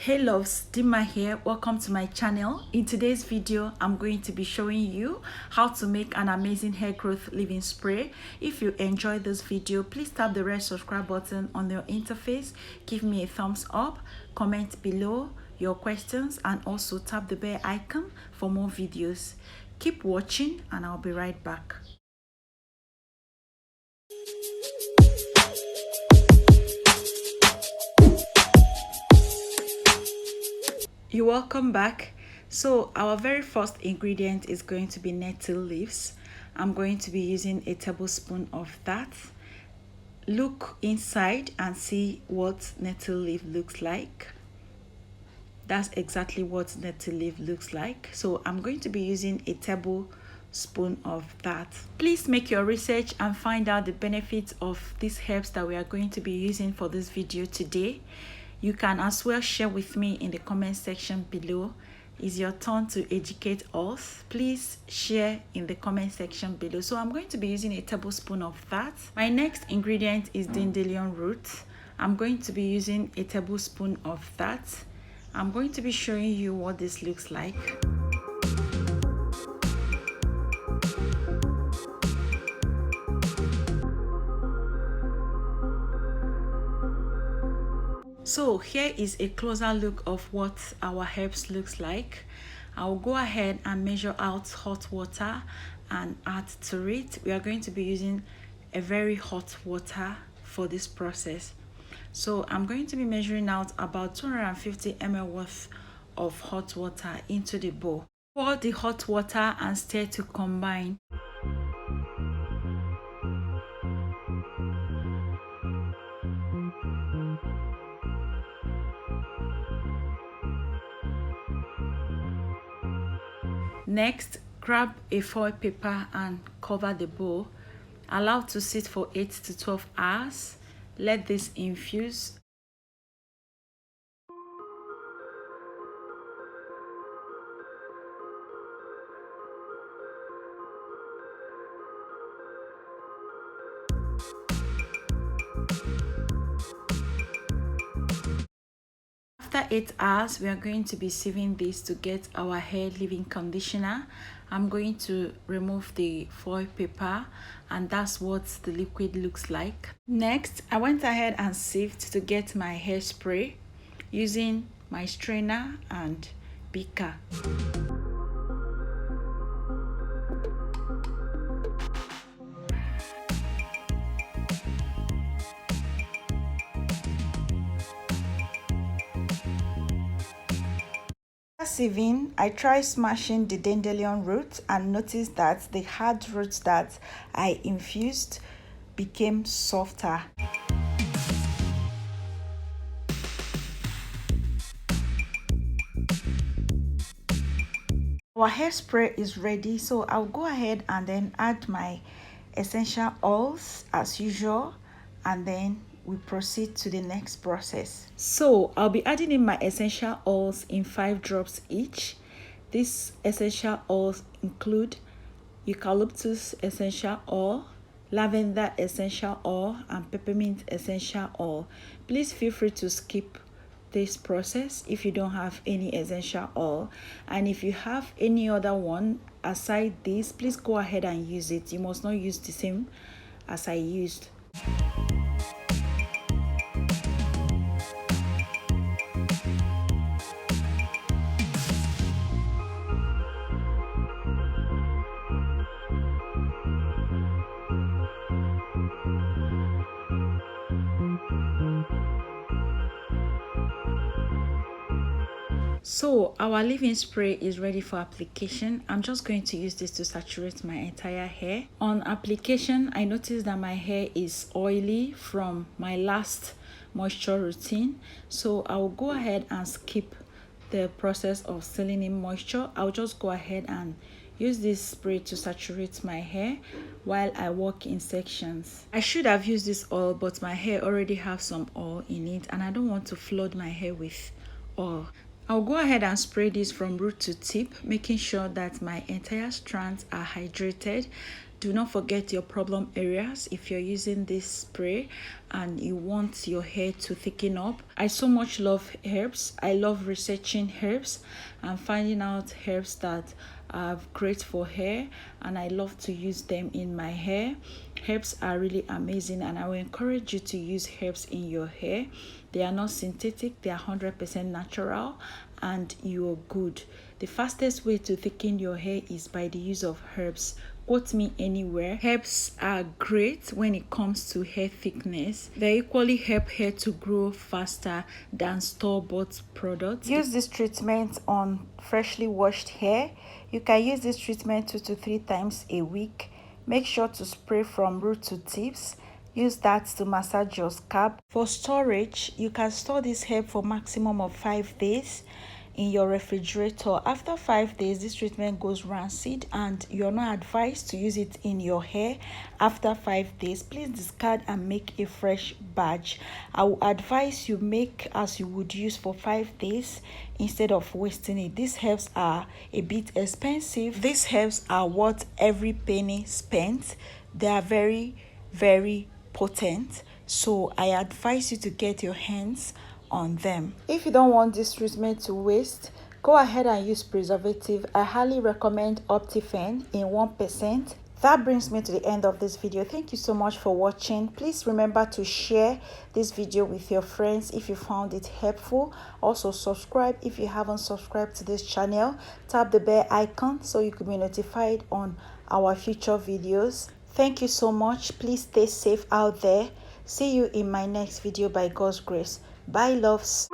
Hey loves, Dima here. Welcome to my channel. In today's video, I'm going to be showing you how to make an amazing hair growth leave-in spray. If you enjoyed this video, please tap the red subscribe button on your interface, give me a thumbs up, comment below your questions, and also tap the bell icon for more videos. Keep watching and I'll be right back. You're welcome back. So our very first ingredient is going to be nettle leaves. I'm going to be using a tablespoon of that. Look inside and see what nettle leaf looks like. That's exactly what nettle leaf looks like. So I'm going to be using a tablespoon of that. Please make your research and find out the benefits of these herbs that we are going to be using for this video today. You can as well share with me in the comment section below. It's your turn to educate us. Please share in the comment section below. So I'm going to be using a tablespoon of that. My next ingredient is dandelion root. I'm going to be using a tablespoon of that. I'm going to be showing you what this looks like. So here is a closer look of what our herbs looks like. I'll go ahead and measure out hot water and add to it. We are going to be using a very hot water for this process. So I'm going to be measuring out about 250 ml worth of hot water into the bowl. Pour the hot water and stir to combine. Next, grab a foil paper and cover the bowl. Allow to sit for 8 to 12 hours. Let this infuse. After 8 hours, we are going to be sieving this to get our hair leave-in conditioner. I'm going to remove the foil paper, and that's what the liquid looks like. Next, I went ahead and sieved to get my hairspray using my strainer and beaker. Sieving, I tried smashing the dandelion root and noticed that the hard roots that I infused became softer. Our hairspray is ready, so I'll go ahead and then add my essential oils as usual, and then we proceed to the next process. So I'll be adding in my essential oils in 5 drops each. These essential oils include eucalyptus essential oil, lavender essential oil, and peppermint essential oil. Please feel free to skip this process if you don't have any essential oil, and if you have any other one aside this, please go ahead and use it. You must not use the same as I used. So our leave-in spray is ready for application. I'm just going to use this to saturate my entire hair. On application, I noticed that my hair is oily from my last moisture routine. So I'll go ahead and skip the process of sealing in moisture. I'll just go ahead and use this spray to saturate my hair while I work in sections. I should have used this oil, but my hair already have some oil in it and I don't want to flood my hair with oil. I'll go ahead and spray this from root to tip, making sure that my entire strands are hydrated. Do not forget your problem areas if you're using this spray and you want your hair to thicken up. I so much love herbs. I love researching herbs and finding out herbs that are great for hair, and I love to use them in my hair. Herbs are really amazing, and I will encourage you to use herbs in your hair. They are not synthetic, they are 100% natural, and you're good. The fastest way to thicken your hair is by the use of herbs. Quote me anywhere. Herbs are great when it comes to hair thickness. They equally help hair to grow faster than store-bought products. Use this treatment on freshly washed hair. You can use this treatment 2 to 3 times a week. Make sure to spray from root to tips. Use that to massage your scalp. For storage, you can store this herb for maximum of 5 days in your refrigerator. After 5 days, this treatment goes rancid and you're not advised to use it in your hair after 5 days. Please discard and make a fresh batch. I will advise you make as you would use for 5 days instead of wasting it. These herbs are a bit expensive. These herbs are worth every penny spent. They are very, very potent, so I advise you to get your hands on them. If you don't want this treatment to waste, go ahead and use preservative. I highly recommend Optifen in 1%. That brings me to the end of this video. Thank you so much for watching. Please remember to share this video with your friends if you found it helpful. Also subscribe if you haven't subscribed to this channel. Tap the bell icon so you can be notified on our future videos. Thank you so much. Please stay safe out there. See you in my next video by God's grace. Bye, loves.